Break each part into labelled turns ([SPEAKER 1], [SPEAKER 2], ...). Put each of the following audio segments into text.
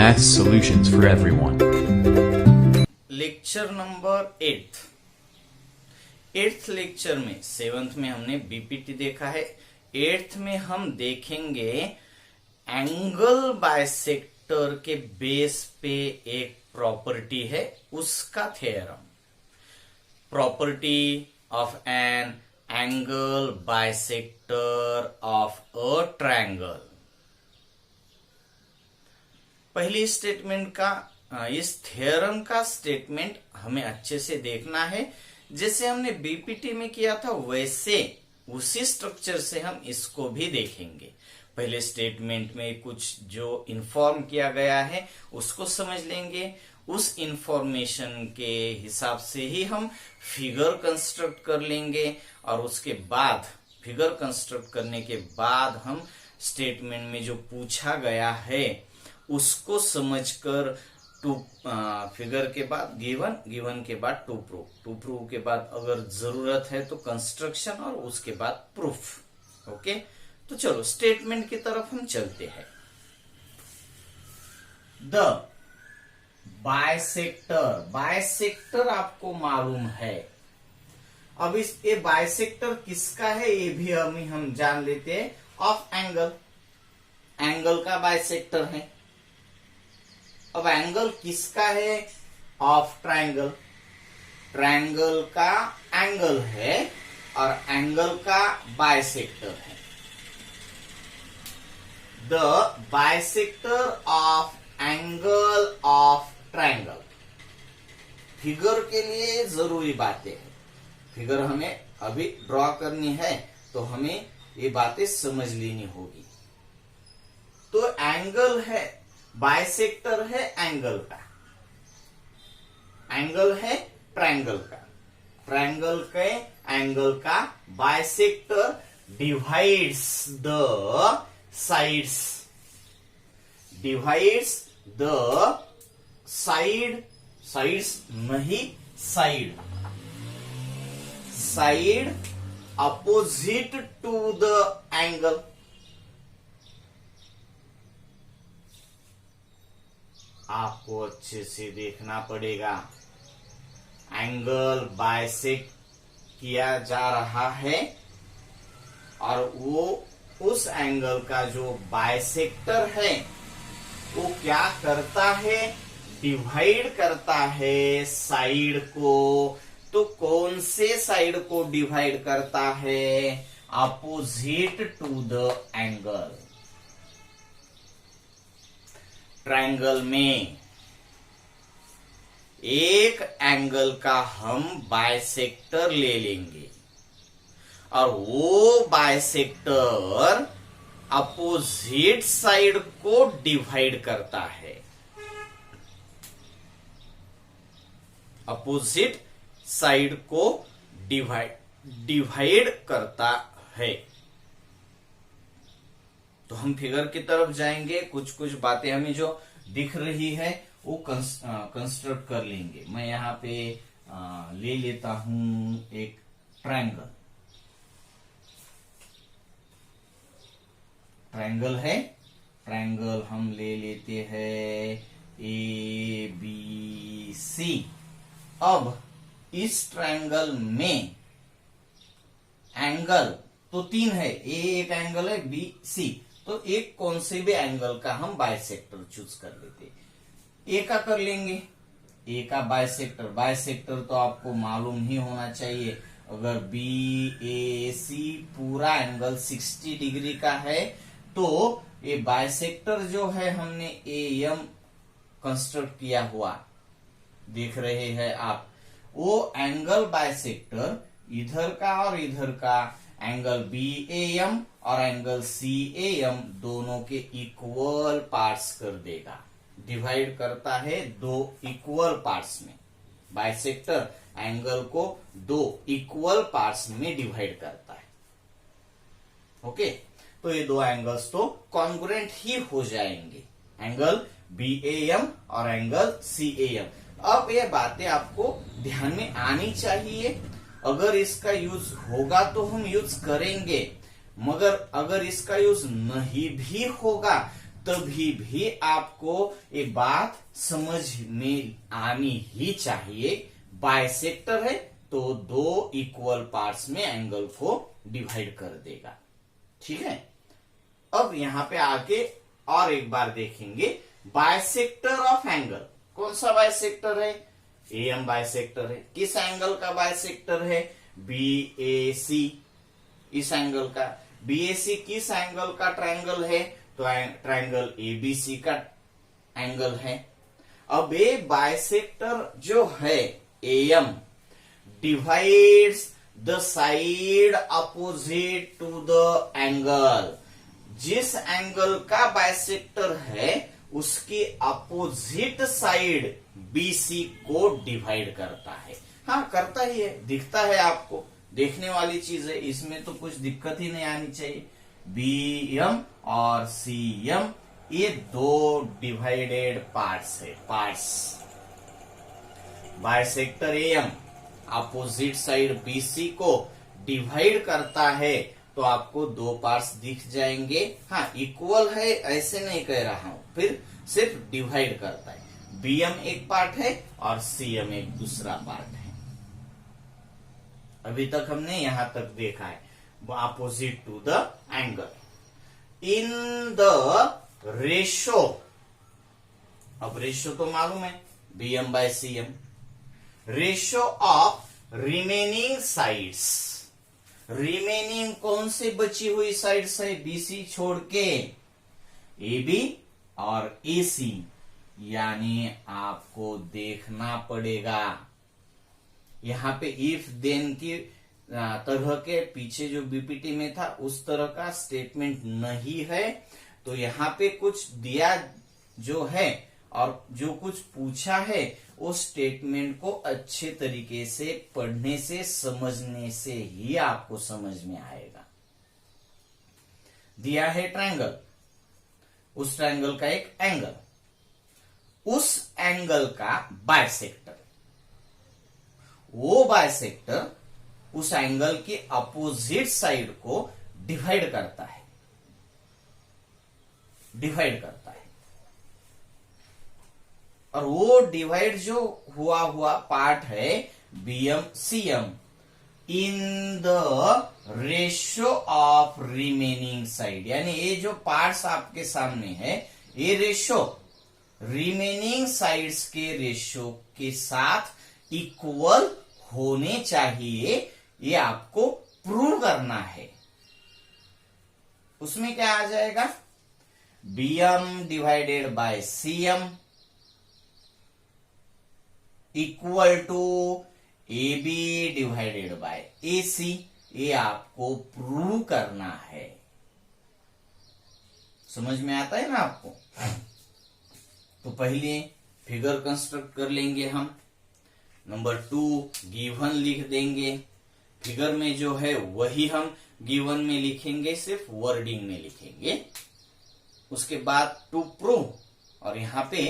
[SPEAKER 1] Math solutions for everyone.
[SPEAKER 2] Lecture number 8th lecture में 7th में हमने बीपीटी देखा है। 8th में हम देखेंगे एंगल बाइसेक्टर के बेस पे एक प्रॉपर्टी है, उसका theorem. Property of an angle bisector of a triangle. पहली स्टेटमेंट का इस थ्योरम का स्टेटमेंट हमें अच्छे से देखना है। जैसे हमने बीपीटी में किया था वैसे उसी स्ट्रक्चर से हम इसको भी देखेंगे। पहले स्टेटमेंट में कुछ जो इन्फॉर्म किया गया है उसको समझ लेंगे। उस इंफॉर्मेशन के हिसाब से ही हम फिगर कंस्ट्रक्ट कर लेंगे और उसके बाद फिगर कंस्ट्रक्ट करने के बाद हम स्टेटमेंट में जो पूछा गया है उसको समझकर फिगर के बाद गिवन के बाद टू प्रूव के बाद अगर जरूरत है तो कंस्ट्रक्शन और उसके बाद प्रूफ। ओके, तो चलो स्टेटमेंट की तरफ हम चलते हैं। द बाइसेक्टर आपको मालूम है। अब ये बाइसेक्टर किसका है ये भी हम जान लेते हैं। ऑफ एंगल का बाइसेक्टर है। अब एंगल किसका है? ऑफ ट्रायंगल का एंगल है और एंगल का बाइसेक्टर है। The bisector of angle of triangle. Figure के लिए जरूरी बातें हैं। फिगर हमें अभी ड्रॉ करनी है तो हमें ये बातें समझ लेनी होगी। तो एंगल है, बाइसेक्टर है एंगल का, एंगल है ट्रायंगल का, ट्रायंगल के एंगल का bisector divides the sides, divides the sides नहीं side opposite to the angle. आपको अच्छे से देखना पड़ेगा। एंगल बाइसेक्ट किया जा रहा है और वो उस एंगल का जो बाइसेक्टर है वो क्या करता है? डिवाइड करता है साइड को। तो कौन से साइड को डिवाइड करता है? Opposite to the angle. Triangle में एक एंगल का हम बाइसेक्टर ले लेंगे और वो बाइसेक्टर अपोजिट साइड को डिवाइड करता है। अपोजिट साइड को डिवाइड करता है। तो हम फिगर की तरफ जाएंगे। कुछ बातें हमें जो दिख रही है वो कंस्ट्रक्ट कर लेंगे। मैं यहाँ पे ले लेता हूं एक ट्रायंगल है। ट्रायंगल हम ले लेते हैं ABC। अब इस ट्रायंगल में एंगल तो 3 है, एक एंगल है BC। तो एक कौन से भी एंगल का हम बाइसेक्टर चूज कर लेते। ए का कर लेंगे। ए का बाइसेक्टर तो आपको मालूम ही होना चाहिए। अगर BAC पूरा एंगल 60 डिग्री का है तो ये बाइसेक्टर जो है हमने AM कंस्ट्रक्ट किया हुआ देख रहे हैं आप। वो एंगल बाइसेक्टर इधर का और इधर का एंगल BAM और एंगल CAM दोनों के इक्वल पार्ट्स कर देगा। डिवाइड करता है 2 इक्वल पार्ट्स में। बाइसेक्टर एंगल को 2 इक्वल पार्ट्स में डिवाइड करता है। ओके, तो ये 2 एंगल्स तो कॉन्ग्रुएंट ही हो जाएंगे, एंगल BAM और एंगल CAM। अब ये बातें आपको ध्यान में आनी चाहिए। अगर इसका यूज होगा तो हम यूज करेंगे, मगर अगर इसका यूज नहीं भी होगा तभी भी आपको ये बात समझ में आनी ही चाहिए। बाइसेक्टर है तो दो इक्वल पार्ट्स में एंगल को डिवाइड कर देगा। ठीक है, अब यहां पे आके और एक बार देखेंगे बाइसेक्टर ऑफ एंगल। कौन सा बाइसेक्टर है? एएम बाइसेक्टर है। किस एंगल का बाइसेक्टर है? बीएसी। इस एंगल का। बीएसी किस एंगल का ट्रायंगल है? तो ट्रायंगल एबीसी का एंगल है। अब ये बाइसेक्टर जो है AM divides the side opposite to the angle. जिस एंगल का बाइसेक्टर है उसकी अपोजिट साइड बीसी को डिवाइड करता है। हाँ, करता ही है, दिखता है आपको, देखने वाली चीज है, इसमें तो कुछ दिक्कत ही नहीं आनी चाहिए। बीएम और सीएम ये दो डिवाइडेड पार्ट्स है। Parts bisector am opposite side BC को डिवाइड करता है तो आपको दो पार्ट्स दिख जाएंगे। हाँ, इक्वल है ऐसे नहीं कह रहा हूं, फिर सिर्फ डिवाइड करता है। बीएम एक पार्ट है और सीएम एक दूसरा पार्ट है। अभी तक हमने यहां तक देखा है, opposite to the angle in the ratio. अब रेशो तो मालूम है, BM by CM. Ratio of remaining sides. Remaining कौन सी बची हुई साइड्स है? बीसी छोड़ के एबी और एसी, यानी आपको देखना पड़ेगा। यहां पे इफ देन की तरह के पीछे जो बीपीटी में था उस तरह का स्टेटमेंट नहीं है, तो यहां पे कुछ दिया जो है और जो कुछ पूछा है उस स्टेटमेंट को अच्छे तरीके से पढ़ने से समझने से ही आपको समझ में आएगा। दिया है ट्रायंगल, उस ट्रायंगल का एक एंगल, उस एंगल का बाइसेक्टर, वो बाइसेक्टर उस एंगल के अपोजिट साइड को डिवाइड करता है। डिवाइड करता है और वो डिवाइड जो हुआ पार्ट है BM CM in the ratio of remaining side. यानी ये जो पार्ट्स आपके सामने है ये रेशियो रिमेनिंग साइड्स के रेशियो के साथ इक्वल होने चाहिए, ये आपको प्रूव करना है। उसमें क्या आ जाएगा? BM divided by CM equal to AB divided by AC. ये आपको प्रूव करना है। समझ में आता है ना आपको? तो पहले फिगर कंस्ट्रक्ट कर लेंगे हम। नंबर 2 गिवन लिख देंगे। फिगर में जो है वही हम गिवन में लिखेंगे, सिर्फ वर्डिंग में लिखेंगे। उसके बाद टू प्रूव, और यहां पे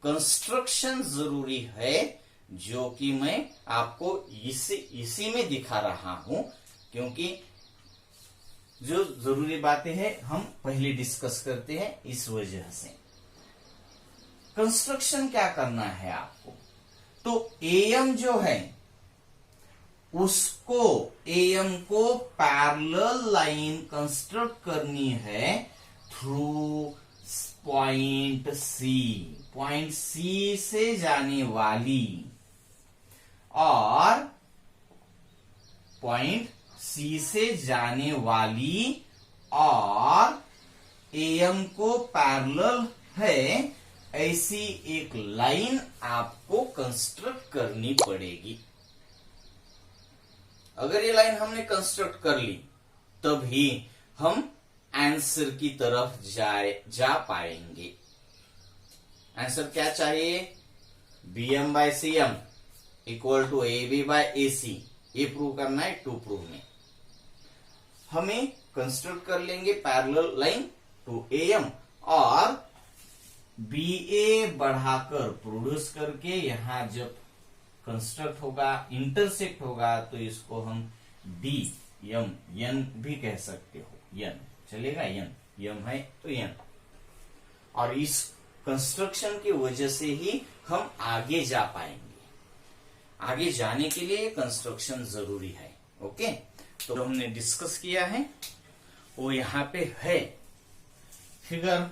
[SPEAKER 2] कंस्ट्रक्शन जरूरी है जो कि मैं आपको इसी में दिखा रहा हूं, क्योंकि जो जरूरी बातें हैं हम पहले डिस्कस करते हैं। इस वजह से कंस्ट्रक्शन क्या करना है आपको, तो एएम जो है उसको एएम को पैरेलल लाइन कंस्ट्रक्ट करनी है through point C. Point C से जाने वाली और पॉइंट सी से जाने वाली और एएम को पैरेलल है ऐसी एक लाइन आपको कंस्ट्रक्ट करनी पड़ेगी। अगर ये लाइन हमने कंस्ट्रक्ट कर ली तभी हम आंसर की तरफ जा पाएंगे। आंसर क्या चाहिए? BM by CM equal to AB by AC. ये प्रूव करना है। टू प्रूव में हमें कंस्ट्रक्ट कर लेंगे पैरेलल लाइन टू एएम और बीए बढ़ाकर प्रोड्यूस करके यहां जब कंस्ट्रक्ट होगा, इंटरसेक्ट होगा, तो इसको हम डी एम भी कह सकते हो। एन चलेगा, एन है तो एन। और इस कंस्ट्रक्शन की वजह से ही हम आगे जा पाएंगे। आगे जाने के लिए कंस्ट्रक्शन जरूरी है। ओके, तो जो हमने डिस्कस किया है वो यहां पे है फिगर।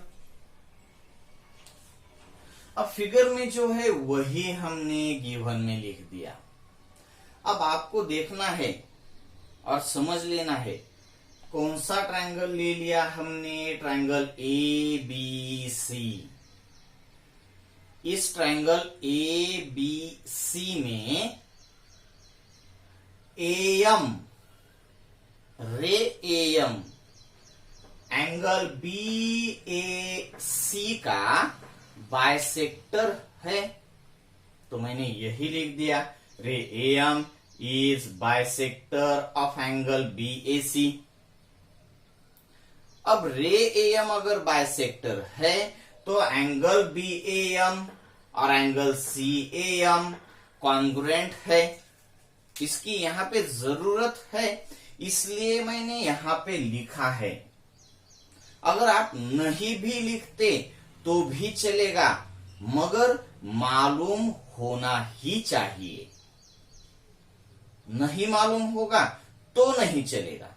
[SPEAKER 2] अब फिगर में जो है वही हमने गिवन में लिख दिया। अब आपको देखना है और समझ लेना है कौन सा ट्रायंगल ले लिया हमने, ट्रायंगल ए बी सी। इस ट्रायंगल ए बी सी में AM, ray AM angle B A C का बाइसेक्टर है। तो मैंने यही लिख दिया, ray AM is bisector of angle B A C. अब रे एएम अगर बाइसेक्टर है तो एंगल बी एएम और एंगल सी एएम कॉन्ग्रुएंट है। इसकी यहां पे जरूरत है, इसलिए मैंने यहां पे लिखा है। अगर आप नहीं भी लिखते तो भी चलेगा, मगर मालूम होना ही चाहिए। नहीं मालूम होगा तो नहीं चलेगा।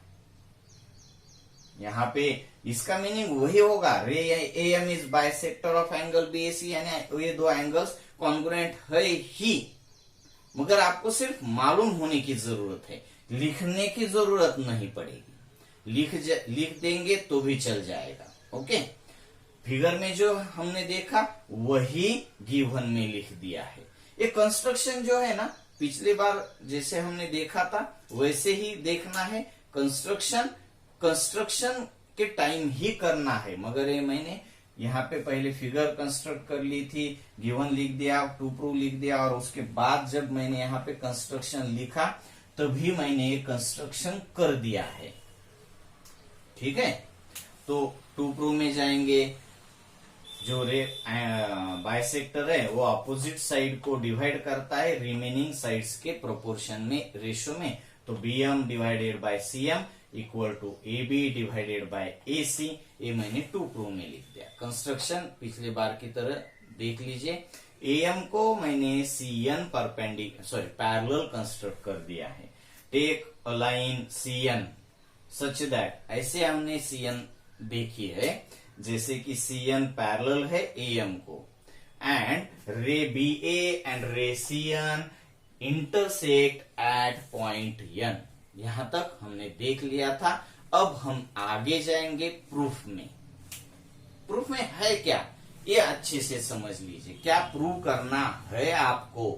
[SPEAKER 2] यहां पे इसका मीनिंग वही होगा, ray AM is bisector of angle BAC, यानी ये दो एंगल्स कॉन्ग्रुएंट है ही, मगर आपको सिर्फ मालूम होने की जरूरत है, लिखने की जरूरत नहीं पड़ेगी। लिख देंगे तो भी चल जाएगा। ओके, फिगर में जो हमने देखा वही गिवन में लिख दिया है। ये कंस्ट्रक्शन जो है ना, पिछली बार जैसे हमने देखा था वैसे ही देखना है। कंस्ट्रक्शन के टाइम ही करना है, मगर ये मैंने यहाँ पे पहले फिगर कंस्ट्रक्ट कर ली थी, गिवन लिख दिया, टू प्रूव लिख दिया, और उसके बाद जब मैंने यहाँ पे कंस्ट्रक्शन लिखा तभी मैंने ये कंस्ट्रक्शन कर दिया है। ठीक है, तो टू प्रूव में जाएंगे। जो रे बाइसेक्टर है वो अपोजिट साइड को डिवाइड करता है रिमेनिंग साइड्स के प्रोपोर्शन में, रेशो में। तो BM divided by CM equal to A B divided by A C. ये मैंने टू प्रूव में लिख दिया। कंस्ट्रक्शन पिछले बार की तरह देख लीजिए। एएम को मैंने सीएन पैरेलल कंस्ट्रक्ट कर दिया है। Take a line CN such that, ऐसे हमने सीएन देखी है जैसे कि सीएन पैरेलल है एएम को, and ray B A and ray CN intersect at point N. यहां तक हमने देख लिया था। अब हम आगे जाएंगे प्रूफ में। प्रूफ में है क्या, ये अच्छे से समझ लीजिए। क्या प्रूव करना है आपको,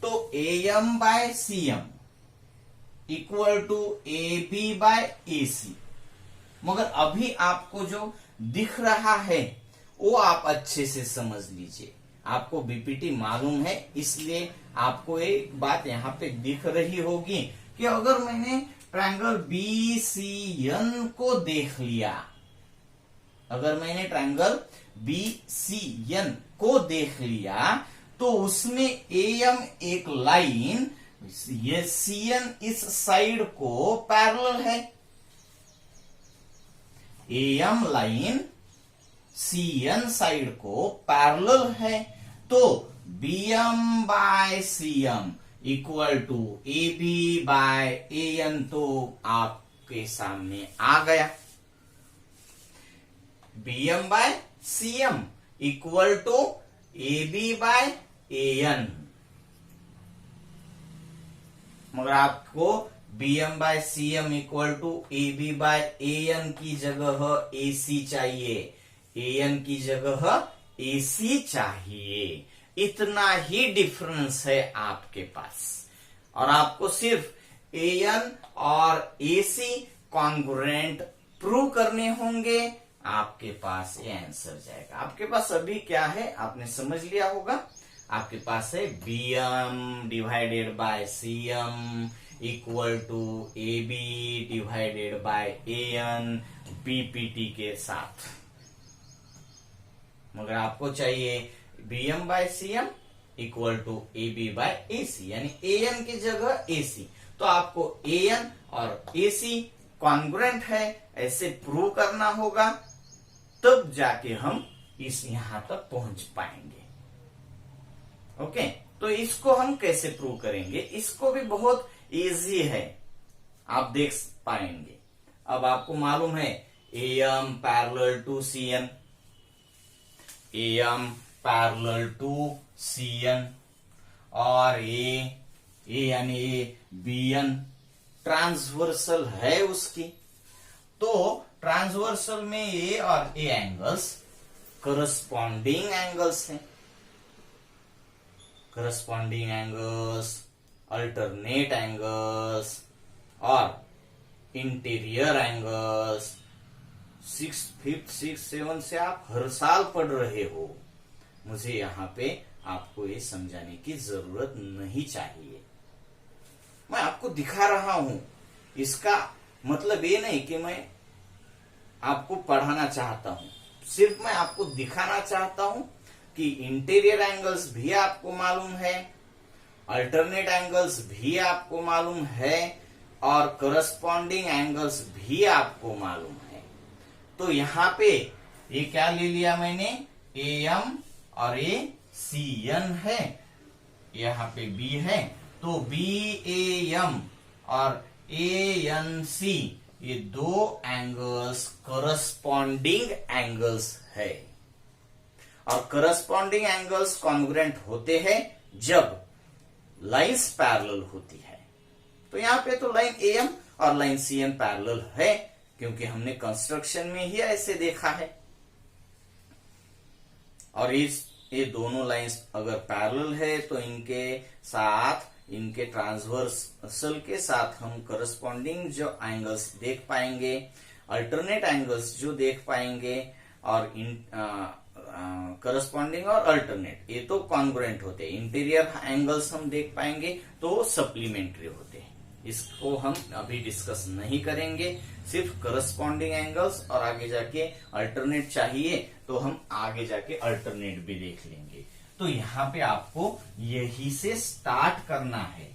[SPEAKER 2] तो AM by CM equal to A B by A C. मगर अभी आपको जो दिख रहा है वो आप अच्छे से समझ लीजिए। आपको बीपीटी मालूम है, इसलिए आपको एक बात यहाँ पे दिख रही होगी कि अगर मैंने ट्रायंगल बी सी एन को देख लिया, अगर मैंने ट्रायंगल बी सी एन को देख लिया तो उसमें एएम एक लाइन, ये सीएन इस साइड को पैरेलल है। एएम लाइन सीएन साइड को पैरेलल है, तो BM by CM equal to A B by AN तो आपके सामने आ गया। BM by CM equal to A B by AN. मगर आपको BM by CM equal to A B by AN की जगह एसी चाहिए, एएन की जगह एसी चाहिए। इतना ही डिफरेंस है आपके पास, और आपको सिर्फ एएन और एसी कॉन्ग्रुएंट प्रूव करने होंगे, आपके पास ये आंसर जाएगा। आपके पास अभी क्या है आपने समझ लिया होगा। आपके पास है BM divided by CM equal to A B divided by AN BPT के साथ। मगर आपको चाहिए BM by CM equal to A B by A C, यानी एएन की जगह एसी। तो आपको एएन और एसी कॉन्ग्रुएंट है ऐसे प्रूव करना होगा, तब जाके हम इस यहां तक पहुंच पाएंगे। ओके, तो इसको हम कैसे प्रूव करेंगे? इसको भी बहुत इजी है, आप देख पाएंगे। अब आपको मालूम है AM parallel to CN, AM parallel to CN और A यानी BN ट्रांसवर्सल है उसकी। तो ट्रांसवर्सल में A और A एंगल्स करस्पॉन्डिंग एंगल्स हैं। करस्पॉन्डिंग एंगल्स, अल्टरनेट एंगल्स और interior angles 6th, 5th, 6th, 7th से आप हर साल पढ़ रहे हो। मुझे यहाँ पे आपको ये समझाने की जरूरत नहीं चाहिए, मैं आपको दिखा रहा हूं। इसका मतलब ये नहीं कि मैं आपको पढ़ाना चाहता हूं, सिर्फ मैं आपको दिखाना चाहता हूं कि इंटीरियर एंगल्स भी आपको मालूम है, अल्टरनेट एंगल्स भी आपको मालूम है और करस्पॉन्डिंग एंगल्स भी आपको मालूम है। तो यहाँ पे ये क्या ले लिया मैंने, AM और ये CN है, यहाँ पे B है, तो BAM और ANC ये दो एंगल्स करस्पॉन्डिंग एंगल्स है। और करस्पॉन्डिंग एंगल्स कॉन्ग्रुएंट होते हैं जब लाइंस पैरेलल होती है। तो यहाँ पे तो लाइन AM और लाइन CN पैरेलल है, क्योंकि हमने कंस्ट्रक्शन में ही ऐसे देखा है। और ये दोनों लाइंस अगर पैरेलल है तो इनके साथ, इनके ट्रांसवर्सल के साथ हम करस्पॉन्डिंग जो एंगल्स देख पाएंगे, अल्टरनेट एंगल्स जो देख पाएंगे, और करस्पॉन्डिंग और अल्टरनेट ये तो कॉन्ग्रुएंट होते हैं। इंटीरियर एंगल्स हम देख पाएंगे तो सप्लीमेंट्री होते हैं, इसको हम अभी डिस्कस नहीं करेंगे। सिर्फ करस्पॉन्डिंग एंगल्स और आगे जाके अल्टरनेट चाहिए तो हम आगे जाके अल्टरनेट भी देख लेंगे। तो यहाँ पे आपको यही से स्टार्ट करना है।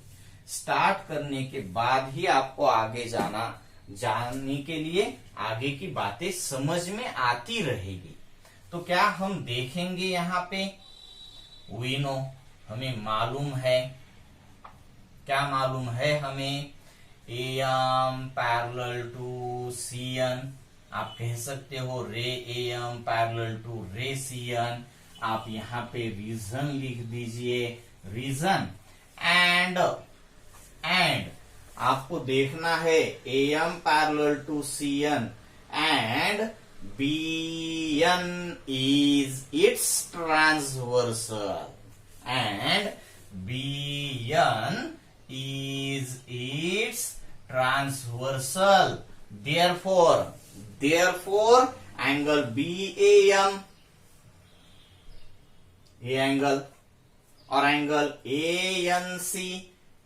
[SPEAKER 2] स्टार्ट करने के बाद ही आपको आगे जानने के लिए आगे की बातें समझ में आती रहेगी। तो क्या हम देखेंगे यहाँ पे, वी नो, हमें मालूम है, क्या मालूम है हमें, AM पैरेलल टू CN, आप कह सकते हो रे AM पैरेलल टू रे CN। आप यहाँ पे रीजन लिख दीजिए, रीजन एंड आपको देखना है AM parallel to CN and BN is its transversal and BN is its transversal. Therefore angle BAM, ये एंगल और एंगल ANC,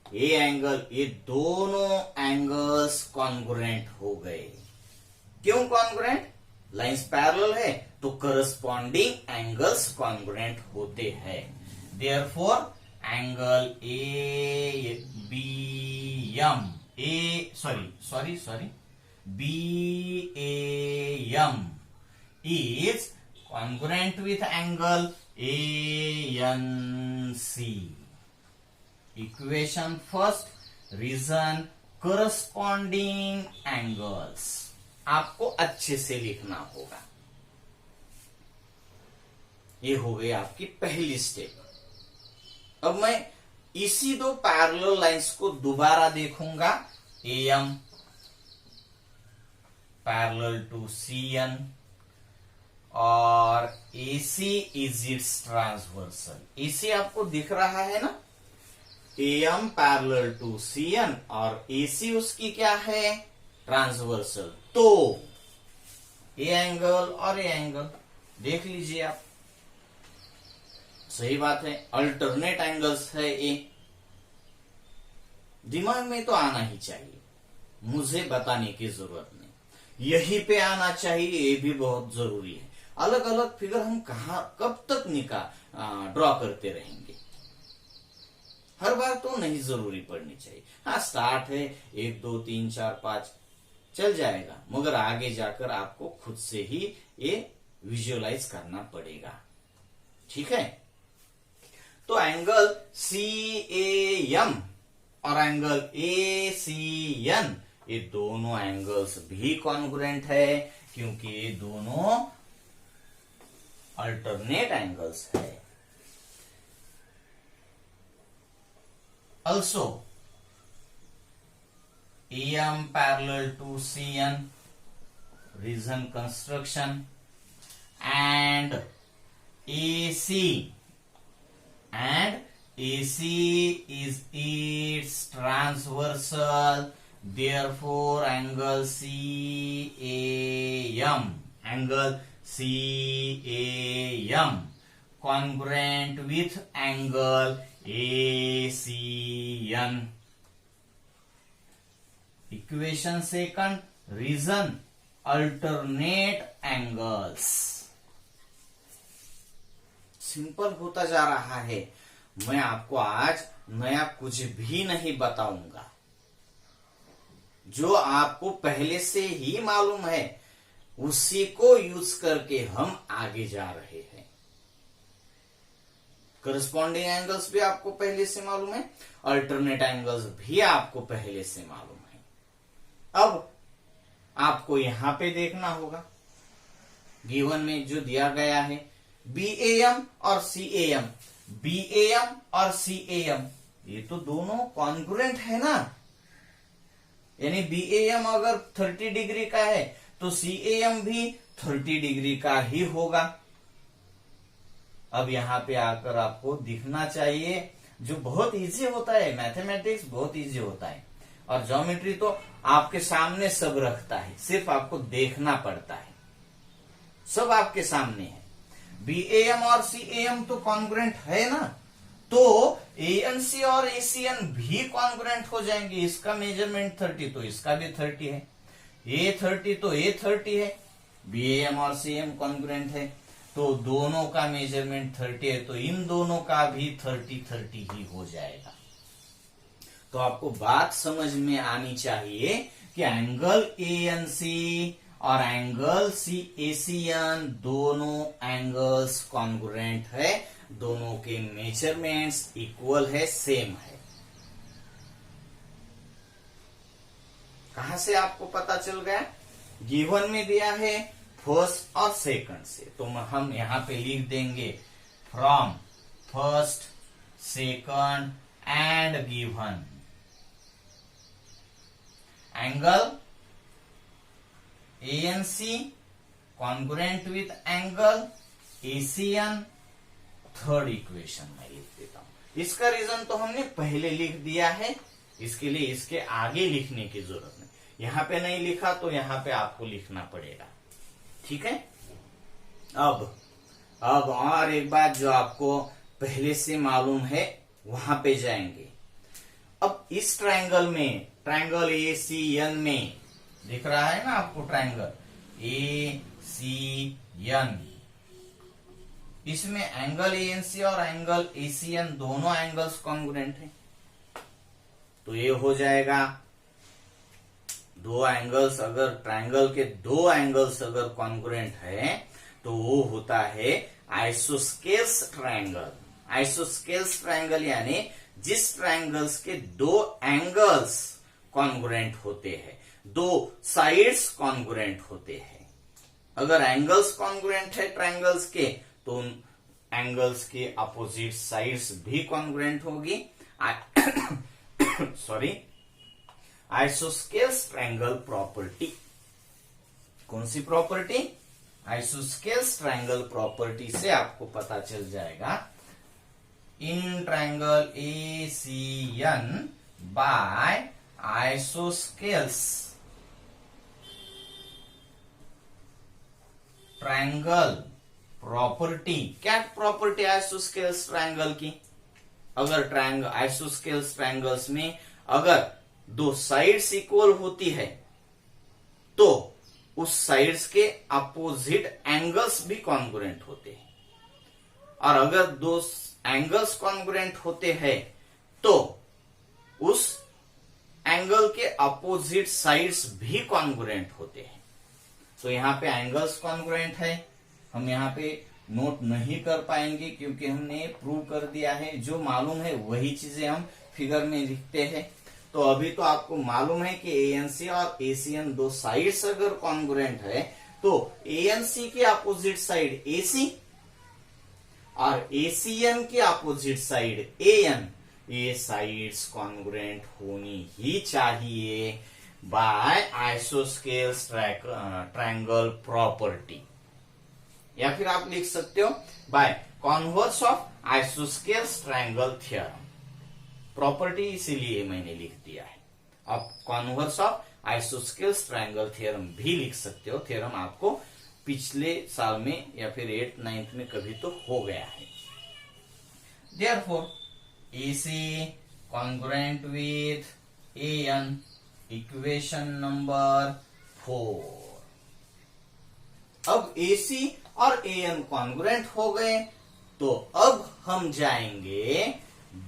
[SPEAKER 2] ये एंगल, ये दोनों एंगल्स कॉन्ग्रुएंट हो गए। क्यों कॉन्ग्रुएंट? लाइंस पैरेलल है तो करस्पॉन्डिंग एंगल्स कॉन्ग्रुएंट होते हैं। Therefore angle BAM is congruent with angle ANC. Equation first, reason corresponding angles आपको अच्छे से लिखना होगा। ये हो गई आपकी पहली स्टेप। अब मैं इसी दो पैरेलल लाइंस को दोबारा देखूंगा, AM पैरेलल टू CN और AC is it's transversal. AC आपको दिख रहा है ना, AM पैरेलल टू CN और AC उसकी क्या है, ट्रांसवर्सल। तो ये एंगल और ये एंगल देख लीजिए आप, सही बात है, अल्टरनेट एंगल्स है ये। दिमाग में तो आना ही चाहिए, मुझे बताने की जरूरत नहीं, यहीं पे आना चाहिए, ये भी बहुत जरूरी है। अलग अलग फिगर हम कब तक ड्रॉ करते रहेंगे, हर बार तो नहीं जरूरी पड़नी चाहिए। हाँ, स्टार्ट है 1 2 3 4 5 चल जाएगा, मगर आगे जाकर आपको खुद से ही ये विजुअलाइज करना पड़ेगा। ठीक है, तो एंगल CAM और एंगल ACN ये दोनों एंगल्स भी कॉन्ग्रुएंट है, क्योंकि ये दोनों अल्टरनेट एंगल्स है। Also, AM parallel to CN, region construction, and AC is its transversal. Therefore, angle CAM congruent with angle ACN. Equation second, region alternate angles. Simple होता जा रहा है। मैं आपको आज नया कुछ भी नहीं बताऊंगा, जो आपको पहले से ही मालूम है उसी को यूज करके हम आगे जा रहे हैं। करस्पॉन्डिंग एंगल्स भी आपको पहले से मालूम है, अल्टरनेट एंगल्स भी आपको पहले से मालूम है। अब आपको यहां पे देखना होगा, गिवन में जो दिया गया है BAM और CAM, BAM और CAM ये तो दोनों कॉन्ग्रुएंट है ना, यानी BAM अगर 30 डिग्री का है तो CAM भी 30 डिग्री का ही होगा। अब यहां पे आकर आपको दिखना चाहिए, जो बहुत इजी होता है, मैथमेटिक्स बहुत इजी होता है और ज्योमेट्री तो आपके सामने सब रखता है, सिर्फ आपको देखना पड़ता है, सब आपके सामने है। BAM और CAM तो कॉन्ग्रुएंट है ना, तो ANC और ACN भी कॉन्ग्रुएंट हो जाएंगे। इसका मेजरमेंट 30 तो इसका भी 30 है, ये 30 तो ये 30 है, BAM और CAM कॉन्ग्रुएंट है, तो दोनों का मेजरमेंट 30 है, तो इन दोनों का भी 30-30 ही हो जाएगा। तो आपको बात समझ में आनी चाहिए कि एंगल ANC और एंगल ACN दोनों एंगल्स कॉन्ग्रुएंट है, दोनों के मेजरमेंट्स इक्वल है, सेम है। कहां से आपको पता चल गया? गिवन में दिया है फर्स्ट और सेकंड से, तो हम यहां पे लिख देंगे from first, second and given angle ANC congruent with angle ACN। Third equation में लिख देता हूं। इसका रीजन तो हमने पहले लिख दिया है, इसके लिए इसके आगे लिखने की जरूरत नहीं, यहां पे नहीं लिखा तो यहां पे आपको लिखना पड़ेगा। ठीक है, अब और एक बात जो आपको पहले से मालूम है वहां पे जाएंगे। अब इस ट्रायंगल में, ट्रायंगल ACN में दिख रहा है ना आपको, ट्रायंगल ACN, इसमें एंगल ANC और एंगल ACN दोनों एंगल्स कॉन्ग्रुएंट हैं, तो ये हो जाएगा दो एंगल्स, अगर ट्रायंगल के दो एंगल्स अगर कॉन्ग्रुएंट है तो वो होता है आइसोस्केल्स ट्रायंगल। आइसोस्केल्स ट्रायंगल यानी जिस ट्रायंगल्स के दो एंगल्स कॉन्ग्रुएंट होते हैं, दो साइड्स कॉन्ग्रुएंट होते हैं। अगर एंगल्स कॉन्ग्रुएंट है ट्रायंगल्स के, तो उन एंगल्स के अपोजिट साइड्स भी कॉन्ग्रुएंट होगी। Sorry, isosceles triangle property. कौन सी प्रॉपर्टी? आइसोस्केल्स ट्रायंगल प्रॉपर्टी से आपको पता चल जाएगा, in triangle ACN by isosceles triangle property. क्या प्रॉपर्टी आइसोस्केल्स ट्रायंगल की? अगर ट्रायंगल आइसोस्केल्स ट्रायंगल्स में अगर दो साइड्स इक्वल होती है तो उस साइड्स के अपोजिट एंगल्स भी कॉन्ग्रुएंट होते हैं, और अगर दो एंगल्स कॉन्ग्रुएंट होते हैं तो उस एंगल के अपोजिट साइड्स भी कॉन्ग्रुएंट होते हैं। तो यहां पे एंगल्स कॉन्ग्रुएंट है, हम यहाँ पे नोट नहीं कर पाएंगे क्योंकि हमने प्रूव कर दिया है। जो मालूम है वही चीजें हम फिगर में लिखते हैं। तो अभी तो आपको मालूम है कि एएनसी और एसीएन दो साइड्स अगर कॉन्ग्रुएंट है तो एएनसी के अपोजिट साइड एसी और एसीएन के अपोजिट साइड एएन, ये साइड्स कॉन्ग्रुएंट होनी ही चाहिए बाय आइसोस्केल्स ट्रायंगल प्रॉपर्टी, या फिर आप लिख सकते हो by converse of isosceles triangle theorem. Property इसीलिए मैंने लिख दिया है। आप converse of isosceles triangle theorem भी लिख सकते हो। थ्योरम आपको पिछले साल में या फिर 8th 9th में कभी तो हो गया है। Therefore AC congruent with AN, equation number 4। अब AC और AN कॉन्ग्रुएंट हो गए तो अब हम जाएंगे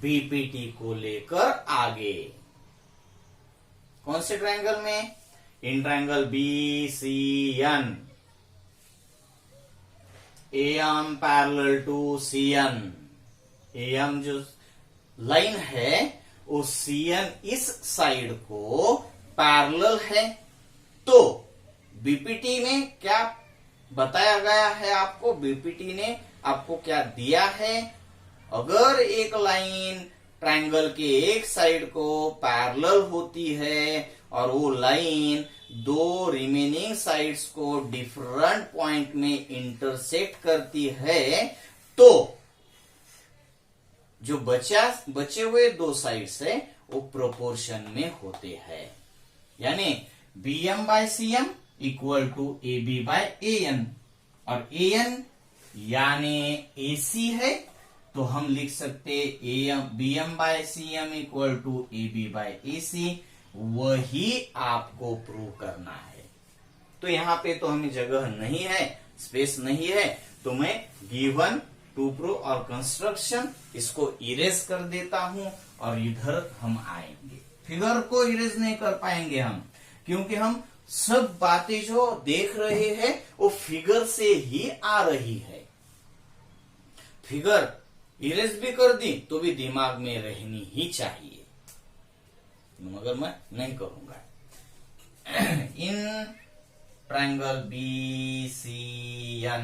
[SPEAKER 2] बीपीटी को लेकर आगे। कौन से ट्रायंगल में? In triangle BCN, AM parallel to CN। AM जो लाइन है वो CN इस साइड को पैरेलल है। तो बीपीटी में क्या बताया गया है आपको? बीपीटी ने आपको क्या दिया है? अगर एक लाइन ट्रायंगल के एक साइड को पैरेलल होती है और वो लाइन दो रिमेनिंग साइड्स को डिफरेंट पॉइंट में इंटरसेक्ट करती है तो जो बचे हुए दो साइड्स है वो प्रोपोर्शन में होते हैं। यानी BM by CM equal to AB by AN, और AN यानी AC है तो हम लिख सकते BM by CM equal to AB by AC। वही आपको प्रूव करना है। तो यहां पे तो हमें जगह नहीं है, स्पेस नहीं है, तो मैं गिवन टू प्रूव और कंस्ट्रक्शन इसको इरेज कर देता हूं और इधर हम आएंगे। फिगर को इरेज नहीं कर पाएंगे हम, क्योंकि हम सब बातें जो देख रहे हैं वो फिगर से ही आ रही है। फिगर इरेज भी कर दी तो भी दिमाग में रहनी ही चाहिए, मगर मैं नहीं करूंगा। In triangle BCN,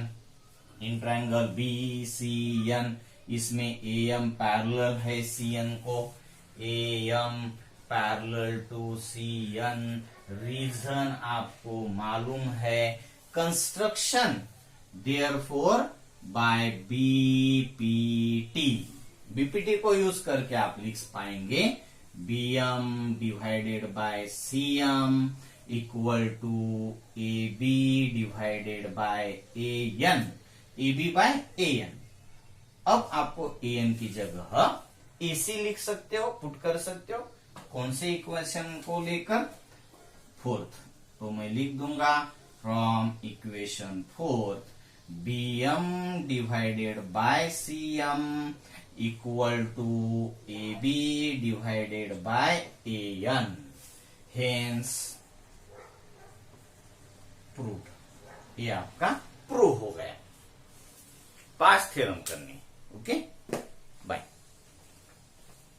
[SPEAKER 2] in triangle BCN, इसमें AM पैरेलल है CN को, AM parallel to CN। Reason आपको मालूम है, कंस्ट्रक्शन देयरफॉर बाय बीपीटी को यूज करके आप लिख पाएंगे BM divided by CM equal to AB divided by AN, AB by AN। अब आपको AN की जगह AC लिख सकते हो, पुट कर सकते हो। कौन से इक्वेशन को लेकर? 4th। तो मैं लिख दूंगा from equation 4th BM divided by CM equal to AB divided by AN, hence proved. ये आपका प्रूव हो गया। पास थ्योरम करनी, ओके।